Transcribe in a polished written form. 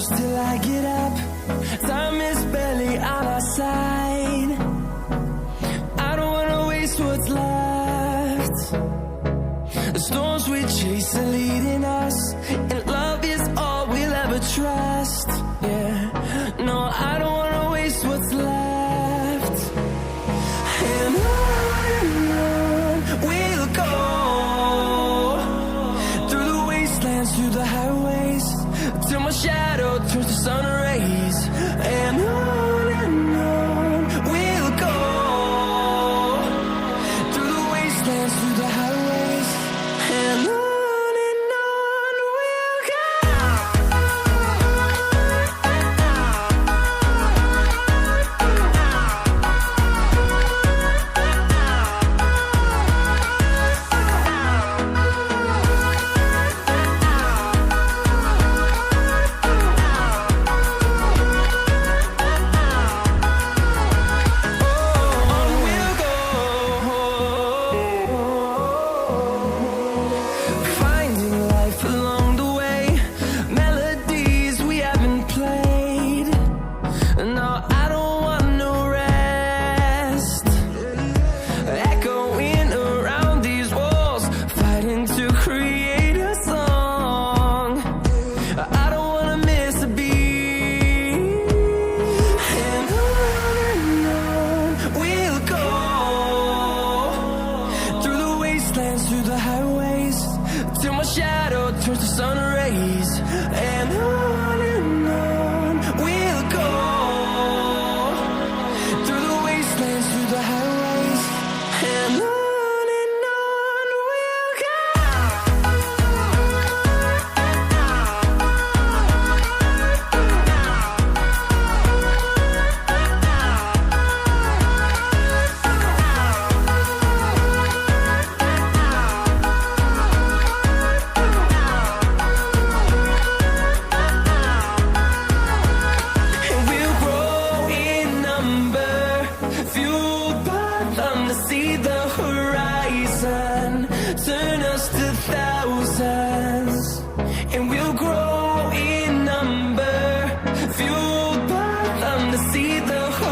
close till I get up. Time is barely on our side. I don't wanna waste what's left. The storms we chase are leading us, and love is all we'll ever trust. Yeah, no, I don't wanna waste what's left. And on we'll go, through the wastelands, through the highways, till my shadow turns to sun rays. And on we'll go, through the wastelands, through the highways, and on we'll go. Through the highways, till my shadow turns to sun rays. And on we'll go, through the wastelands, through the highways, and on we'll go. See the horizon, turn us to thousands, and we'll grow in number, fueled by them to see the horizon.